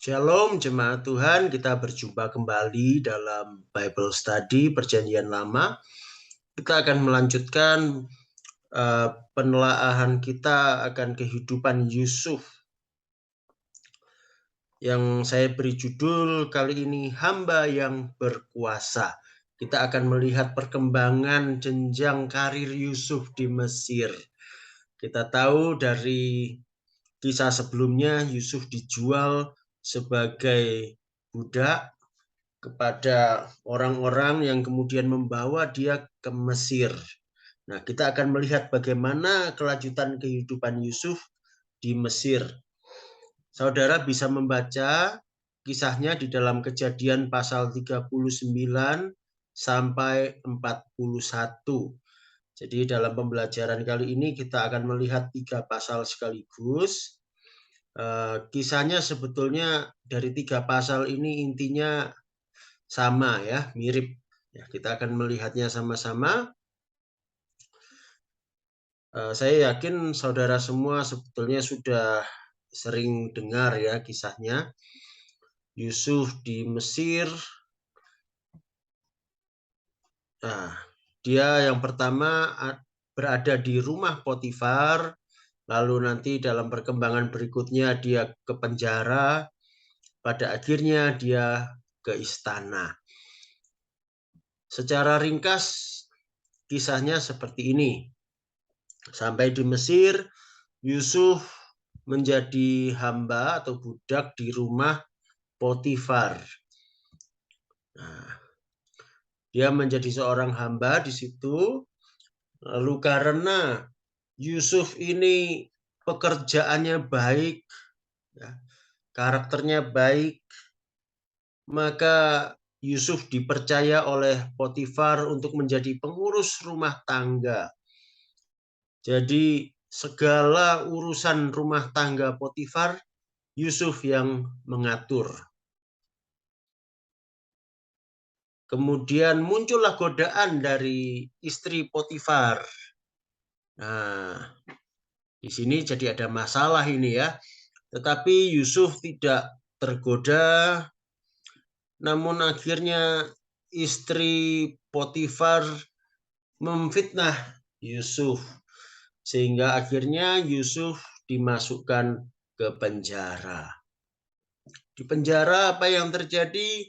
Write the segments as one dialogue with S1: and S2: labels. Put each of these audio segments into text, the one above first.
S1: Shalom jemaat Tuhan, kita berjumpa kembali dalam Bible Study Perjanjian Lama. Kita akan melanjutkan penelaahan kita akan kehidupan Yusuf yang saya beri judul kali ini Hamba yang Berkuasa. Kita akan melihat perkembangan jenjang karir Yusuf di Mesir. Kita tahu dari kisah sebelumnya Yusuf dijual sebagai budak kepada orang-orang yang kemudian membawa dia ke Mesir. Nah, kita akan melihat bagaimana kelanjutan kehidupan Yusuf di Mesir. Saudara bisa membaca kisahnya di dalam Kejadian pasal 39 sampai 41. Jadi dalam pembelajaran kali ini kita akan melihat 3 pasal sekaligus. Kisahnya sebetulnya dari 3 pasal ini intinya sama ya, mirip. Ya, kita akan melihatnya sama-sama. Saya yakin saudara semua sebetulnya sudah sering dengar ya kisahnya. Yusuf di Mesir. Nah, dia yang pertama berada di rumah Potifar, lalu nanti dalam perkembangan berikutnya dia ke penjara, pada akhirnya dia ke istana. Secara ringkas kisahnya seperti ini. Sampai di Mesir, Yusuf menjadi hamba atau budak di rumah Potifar. Nah, dia menjadi seorang hamba di situ. Lalu karena Yusuf ini pekerjaannya baik, ya, karakternya baik, maka Yusuf dipercaya oleh Potifar untuk menjadi pengurus rumah tangga. Jadi segala urusan rumah tangga Potifar, Yusuf yang mengatur. Kemudian muncullah godaan dari istri Potifar. Nah, di sini jadi ada masalah ini ya. Tetapi Yusuf tidak tergoda, namun akhirnya istri Potifar memfitnah Yusuf. Sehingga akhirnya Yusuf dimasukkan ke penjara. Di penjara apa yang terjadi?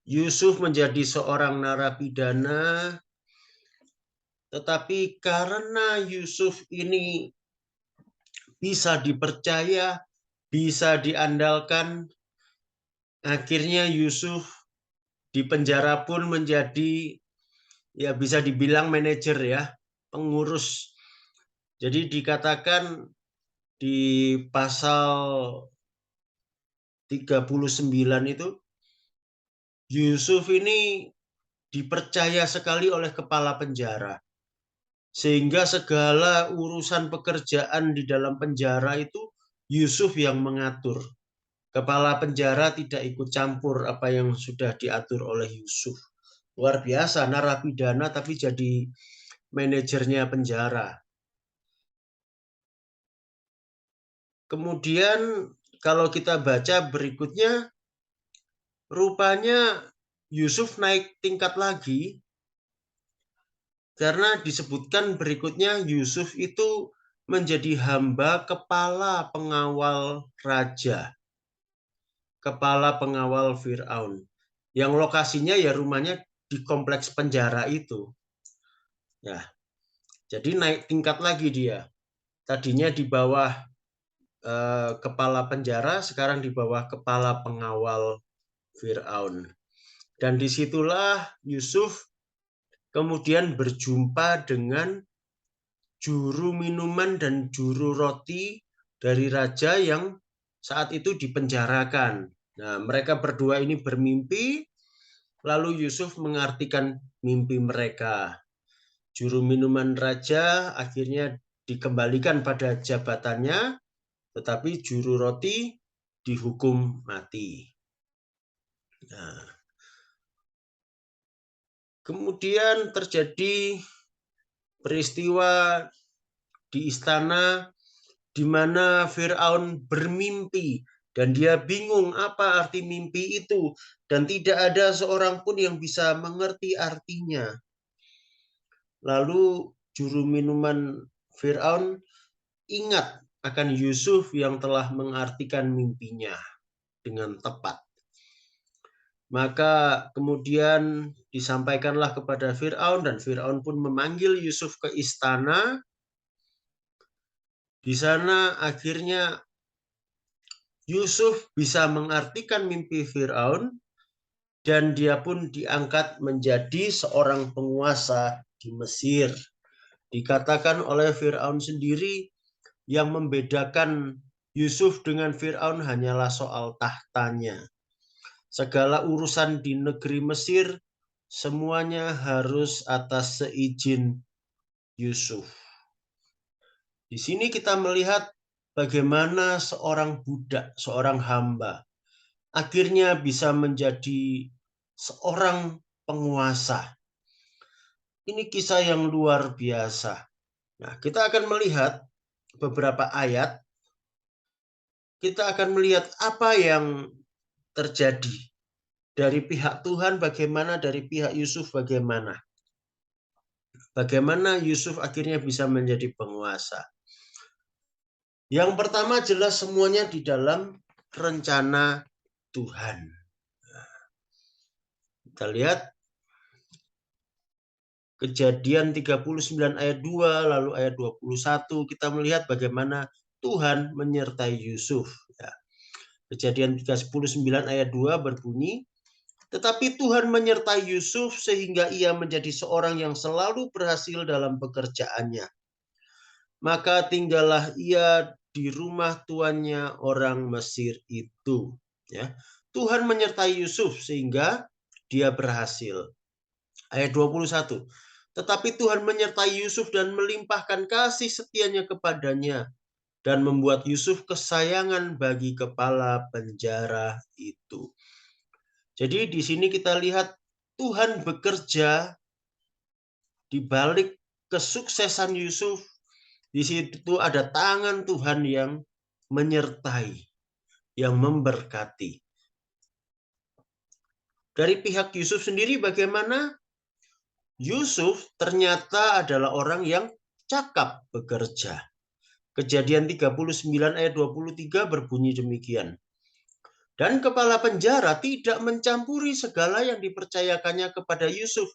S1: Yusuf menjadi seorang narapidana, tetapi karena Yusuf ini bisa dipercaya, bisa diandalkan, akhirnya Yusuf di penjara pun menjadi ya bisa dibilang manajer ya, pengurus. Jadi dikatakan di pasal 39 itu Yusuf ini dipercaya sekali oleh kepala penjara. Sehingga segala urusan pekerjaan di dalam penjara itu Yusuf yang mengatur. Kepala penjara tidak ikut campur apa yang sudah diatur oleh Yusuf. Luar biasa, narapidana tapi jadi manajernya penjara. Kemudian kalau kita baca berikutnya, rupanya Yusuf naik tingkat lagi. Karena disebutkan berikutnya Yusuf itu menjadi hamba kepala pengawal raja. Kepala pengawal Fir'aun. Yang lokasinya ya rumahnya di kompleks penjara itu. Ya, jadi naik tingkat lagi dia. Tadinya di bawah kepala penjara, sekarang di bawah kepala pengawal Fir'aun. Dan disitulah Yusuf kemudian berjumpa dengan juru minuman dan juru roti dari raja yang saat itu dipenjarakan. Nah, mereka berdua ini bermimpi, lalu Yusuf mengartikan mimpi mereka. Juru minuman raja akhirnya dikembalikan pada jabatannya, tetapi juru roti dihukum mati. Nah, kemudian terjadi peristiwa di istana di mana Fir'aun bermimpi Dan dia bingung apa arti mimpi itu. Dan tidak ada seorang pun yang bisa mengerti artinya. Lalu juru minuman Firaun ingat akan Yusuf yang telah mengartikan mimpinya dengan tepat. Maka kemudian disampaikanlah kepada Firaun dan Firaun pun memanggil Yusuf ke istana. Di sana akhirnya Yusuf bisa mengartikan mimpi Firaun dan dia pun diangkat menjadi seorang penguasa di Mesir. Dikatakan oleh Firaun sendiri yang membedakan Yusuf dengan Firaun hanyalah soal tahtanya. Segala urusan di negeri Mesir semuanya harus atas seizin Yusuf. Di sini kita melihat bagaimana seorang budak, seorang hamba, akhirnya bisa menjadi seorang penguasa. Ini kisah yang luar biasa. Nah, kita akan melihat beberapa ayat. Kita akan melihat apa yang terjadi dari pihak Tuhan, bagaimana dari pihak Yusuf, bagaimana. Bagaimana Yusuf akhirnya bisa menjadi penguasa. Yang pertama jelas semuanya di dalam rencana Tuhan. Kita lihat Kejadian 39 ayat 2, lalu ayat 21, kita melihat bagaimana Tuhan menyertai Yusuf. Ya. Kejadian 39 ayat 2 berbunyi, tetapi Tuhan menyertai Yusuf sehingga ia menjadi seorang yang selalu berhasil dalam pekerjaannya. Maka tinggallah ia di rumah tuannya orang Mesir itu. Ya. Tuhan menyertai Yusuf sehingga dia berhasil. Ayat 21. Tetapi Tuhan menyertai Yusuf dan melimpahkan kasih setianya kepadanya dan membuat Yusuf kesayangan bagi kepala penjara itu. Jadi di sini kita lihat Tuhan bekerja di balik kesuksesan Yusuf. Di situ ada tangan Tuhan yang menyertai, yang memberkati. Dari pihak Yusuf sendiri bagaimana? Yusuf ternyata adalah orang yang cakap bekerja. Kejadian 39 ayat 23 berbunyi demikian. Dan kepala penjara tidak mencampuri segala yang dipercayakannya kepada Yusuf,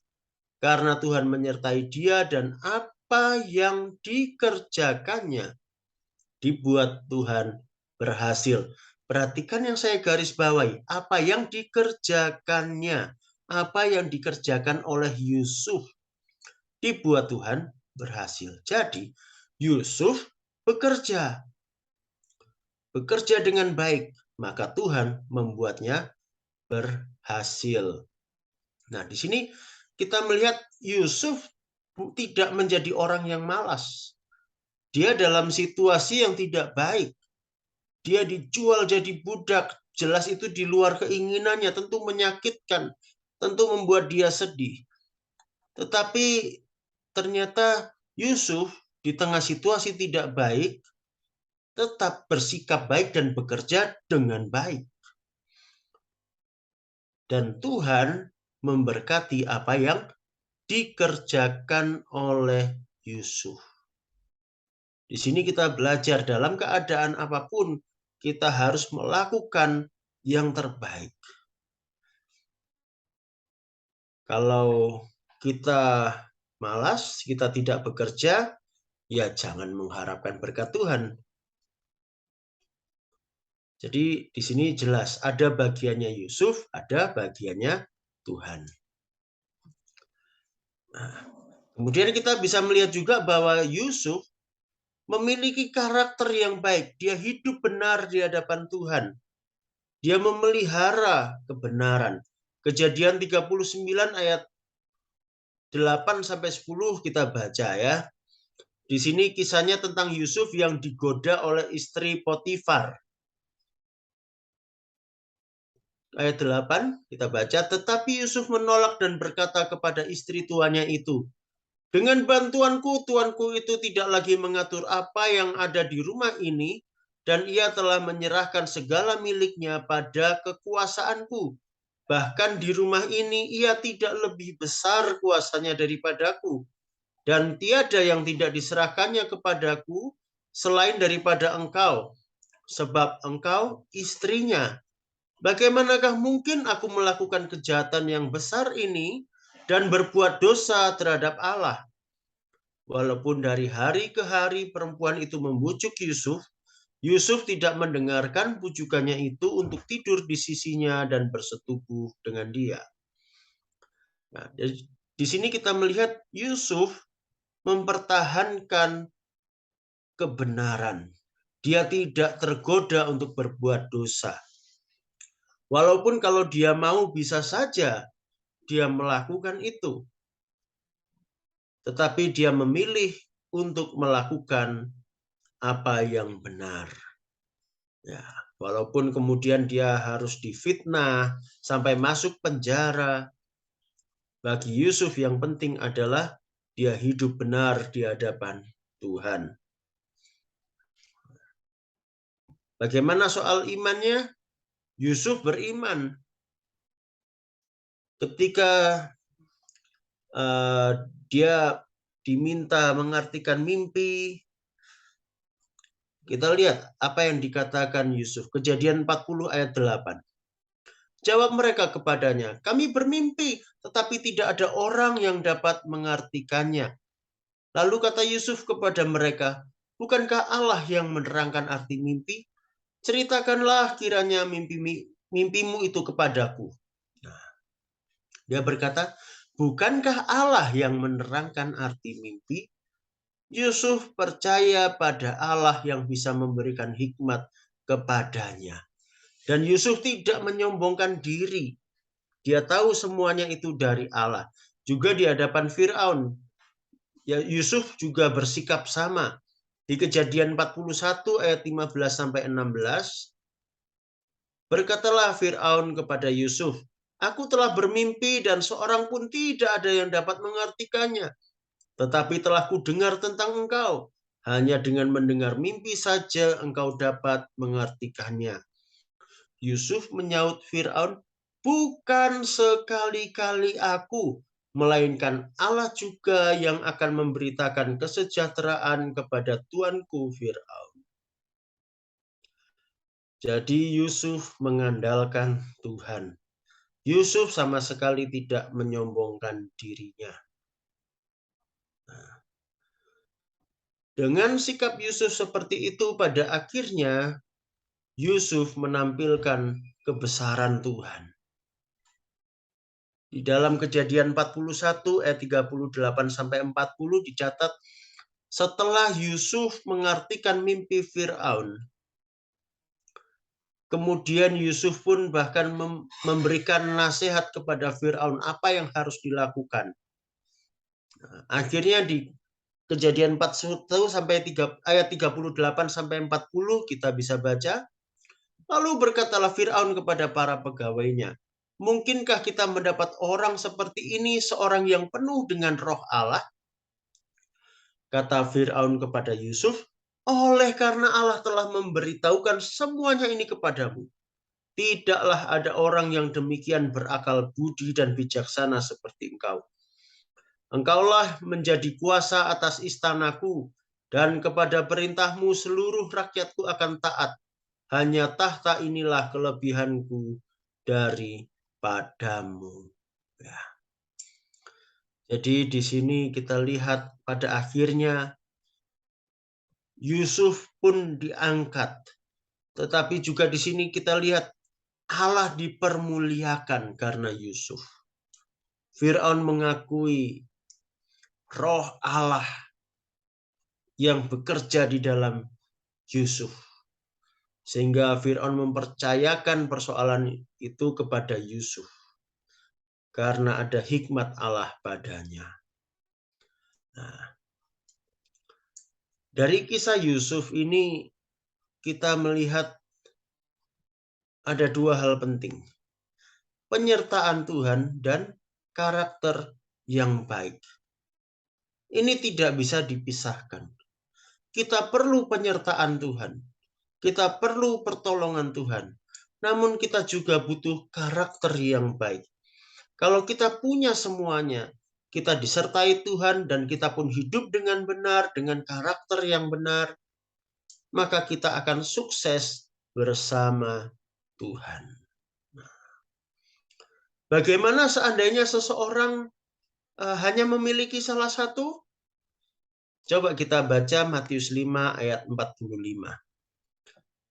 S1: karena Tuhan menyertai dia dan apa yang dikerjakannya dibuat Tuhan berhasil. Perhatikan yang saya garis bawahi, apa yang dikerjakannya. Apa yang dikerjakan oleh Yusuf dibuat Tuhan berhasil. Jadi Yusuf bekerja dengan baik, maka Tuhan membuatnya berhasil. Nah, di sini kita melihat Yusuf tidak menjadi orang yang malas. Dia dalam situasi yang tidak baik. Dia dijual jadi budak, jelas itu di luar keinginannya, tentu menyakitkan, tentu membuat dia sedih. Tetapi ternyata Yusuf di tengah situasi tidak baik, tetap bersikap baik dan bekerja dengan baik. Dan Tuhan memberkati apa yang dikerjakan oleh Yusuf. Di sini kita belajar dalam keadaan apapun, kita harus melakukan yang terbaik. Kalau kita malas, kita tidak bekerja, ya jangan mengharapkan berkat Tuhan. Jadi di sini jelas ada bagiannya Yusuf, ada bagiannya Tuhan. Nah, kemudian kita bisa melihat juga bahwa Yusuf memiliki karakter yang baik. Dia hidup benar di hadapan Tuhan. Dia memelihara kebenaran. Kejadian 39 ayat 8-10 kita baca ya. Di sini kisahnya tentang Yusuf yang digoda oleh istri Potifar. Ayat 8 kita baca, tetapi Yusuf menolak dan berkata kepada istri tuannya itu, dengan bantuanku, tuanku itu tidak lagi mengatur apa yang ada di rumah ini, dan ia telah menyerahkan segala miliknya pada kekuasaanku. Bahkan di rumah ini ia tidak lebih besar kuasanya daripadaku, dan tiada yang tidak diserahkannya kepadaku selain daripada engkau, sebab engkau istrinya. Bagaimanakah mungkin aku melakukan kejahatan yang besar ini dan berbuat dosa terhadap Allah? Walaupun dari hari ke hari perempuan itu membujuk Yusuf, Yusuf tidak mendengarkan bujukannya itu untuk tidur di sisinya dan bersetubuh dengan dia. Nah, di sini kita melihat Yusuf mempertahankan kebenaran. Dia tidak tergoda untuk berbuat dosa. Walaupun kalau dia mau bisa saja dia melakukan itu. Tetapi dia memilih untuk melakukan apa yang benar. Ya, walaupun kemudian dia harus difitnah sampai masuk penjara, bagi Yusuf yang penting adalah dia hidup benar di hadapan Tuhan. Bagaimana soal imannya? Yusuf beriman. Ketika dia diminta mengartikan mimpi, kita lihat apa yang dikatakan Yusuf. Kejadian 40 ayat 8. Jawab mereka kepadanya, kami bermimpi, tetapi tidak ada orang yang dapat mengartikannya. Lalu kata Yusuf kepada mereka, bukankah Allah yang menerangkan arti mimpi? Ceritakanlah kiranya mimpimu itu kepadaku. Nah, dia berkata, bukankah Allah yang menerangkan arti mimpi? Yusuf percaya pada Allah yang bisa memberikan hikmat kepadanya. Dan Yusuf tidak menyombongkan diri. Dia tahu semuanya itu dari Allah. Juga di hadapan Firaun, ya Yusuf juga bersikap sama. Di Kejadian 41 ayat 15 sampai 16, berkatalah Firaun kepada Yusuf, aku telah bermimpi dan seorang pun tidak ada yang dapat mengartikannya. Tetapi telah kudengar tentang engkau. Hanya dengan mendengar mimpi saja engkau dapat mengartikannya. Yusuf menyaut Firaun, bukan sekali-kali aku, melainkan Allah juga yang akan memberitakan kesejahteraan kepada tuanku Firaun. Jadi Yusuf mengandalkan Tuhan. Yusuf sama sekali tidak menyombongkan dirinya. Dengan sikap Yusuf seperti itu, pada akhirnya Yusuf menampilkan kebesaran Tuhan. Di dalam Kejadian 41 ayat 38 sampai 40 dicatat, setelah Yusuf mengartikan mimpi Firaun, kemudian Yusuf pun bahkan memberikan nasihat kepada Firaun apa yang harus dilakukan. Nah, akhirnya di Kejadian 41 sampai ayat 38 sampai 40 kita bisa baca, lalu berkatalah Firaun kepada para pegawainya, mungkinkah kita mendapat orang seperti ini, seorang yang penuh dengan roh Allah? Kata Firaun kepada Yusuf, oleh karena Allah telah memberitahukan semuanya ini kepadamu, tidaklah ada orang yang demikian berakal budi dan bijaksana seperti engkau. Engkaulah menjadi kuasa atas istanaku, dan kepada perintahmu seluruh rakyatku akan taat. Hanya tahta inilah kelebihanku daripadamu. Ya. Jadi di sini kita lihat pada akhirnya Yusuf pun diangkat. Tetapi juga di sini kita lihat Allah dipermuliakan karena Yusuf. Firaun mengakui roh Allah yang bekerja di dalam Yusuf. Sehingga Firaun mempercayakan persoalan itu kepada Yusuf. Karena ada hikmat Allah padanya. Nah, dari kisah Yusuf ini kita melihat ada dua hal penting. Penyertaan Tuhan dan karakter yang baik. Ini tidak bisa dipisahkan. Kita perlu penyertaan Tuhan. kita perlu pertolongan Tuhan. Namun kita juga butuh karakter yang baik. Kalau kita punya semuanya, kita disertai Tuhan dan kita pun hidup dengan benar, dengan karakter yang benar, maka kita akan sukses bersama Tuhan. Bagaimana seandainya seseorang hanya memiliki salah satu? Coba kita baca Matius 5 ayat 45.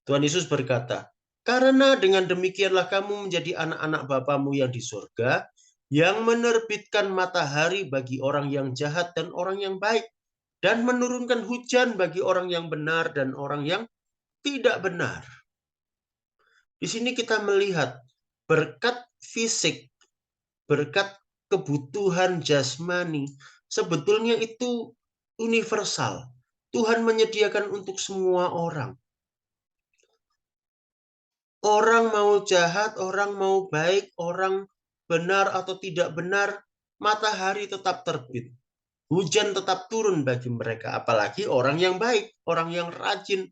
S1: Tuhan Yesus berkata, "Karena dengan demikianlah kamu menjadi anak-anak Bapamu yang di surga, yang menerbitkan matahari bagi orang yang jahat dan orang yang baik, dan menurunkan hujan bagi orang yang benar dan orang yang tidak benar." Di sini kita melihat berkat fisik, berkat kebutuhan jasmani, sebetulnya itu universal. Tuhan menyediakan untuk semua orang. Orang mau jahat, orang mau baik, orang benar atau tidak benar, matahari tetap terbit. Hujan tetap turun bagi mereka, apalagi orang yang baik, orang yang rajin.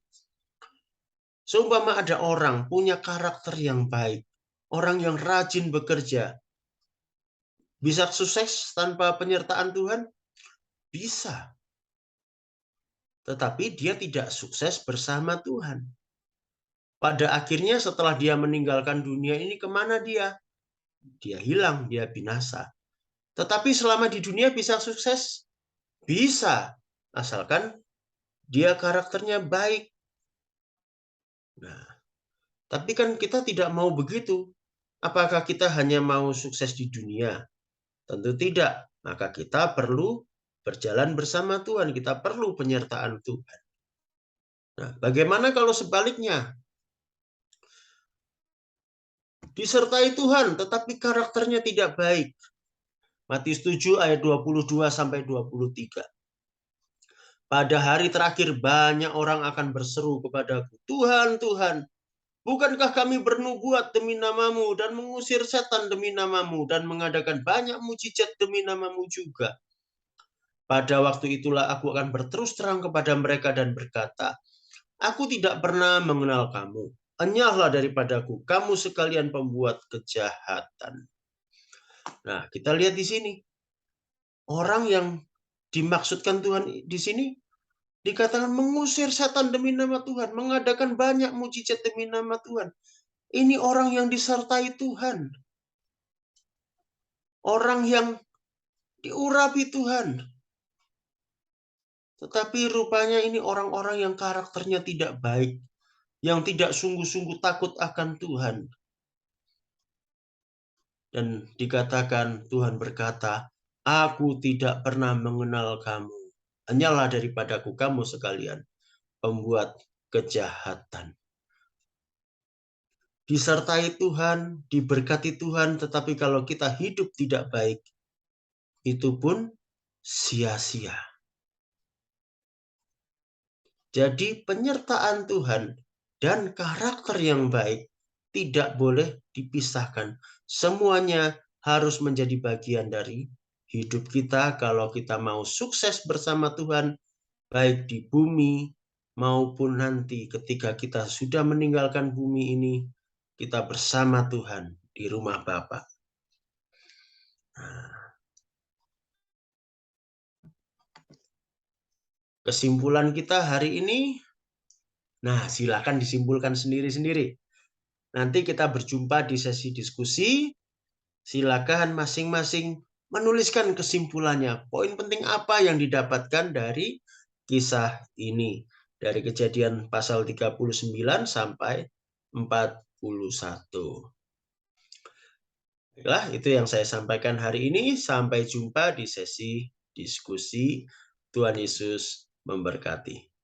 S1: Seumpama ada orang punya karakter yang baik, orang yang rajin bekerja, bisa sukses tanpa penyertaan Tuhan? Bisa. Tetapi dia tidak sukses bersama Tuhan. Pada akhirnya setelah dia meninggalkan dunia ini, kemana dia? Dia hilang, dia binasa. Tetapi selama di dunia bisa sukses? Bisa. Asalkan dia karakternya baik. Nah, tapi kan kita tidak mau begitu. Apakah kita hanya mau sukses di dunia? Tentu tidak. Maka kita perlu berjalan bersama Tuhan. Kita perlu penyertaan Tuhan. Nah, bagaimana kalau sebaliknya? Disertai Tuhan, tetapi karakternya tidak baik. Matius 7 ayat 22 sampai 23. Pada hari terakhir banyak orang akan berseru kepadaku, "Tuhan, Tuhan, bukankah kami bernubuat demi namamu dan mengusir setan demi namamu dan mengadakan banyak mujizat demi namamu juga?" Pada waktu itulah aku akan berterus terang kepada mereka dan berkata, "Aku tidak pernah mengenal kamu. Enyahlah daripadaku, kamu sekalian pembuat kejahatan." Nah, kita lihat di sini. Orang yang dimaksudkan Tuhan di sini dikatakan mengusir setan demi nama Tuhan, mengadakan banyak mujizat demi nama Tuhan. Ini orang yang disertai Tuhan. Orang yang diurapi Tuhan. Tetapi rupanya ini orang-orang yang karakternya tidak baik, yang tidak sungguh-sungguh takut akan Tuhan. Dan dikatakan Tuhan berkata, "Aku tidak pernah mengenal kamu. Hanyalah daripadaku kamu sekalian pembuat kejahatan." Disertai Tuhan, diberkati Tuhan, tetapi kalau kita hidup tidak baik, itu pun sia-sia. Jadi penyertaan Tuhan dan karakter yang baik tidak boleh dipisahkan. Semuanya harus menjadi bagian dari hidup kita kalau kita mau sukses bersama Tuhan, baik di bumi maupun nanti ketika kita sudah meninggalkan bumi ini, kita bersama Tuhan di rumah Bapa. Kesimpulan kita hari ini, nah silakan disimpulkan sendiri-sendiri. Nanti kita berjumpa di sesi diskusi. Silakan masing-masing menuliskan kesimpulannya. Poin penting apa yang didapatkan dari kisah ini. Dari Kejadian pasal 39 sampai 41. Baiklah, itu yang saya sampaikan hari ini. Sampai jumpa di sesi diskusi. Tuhan Yesus memberkati.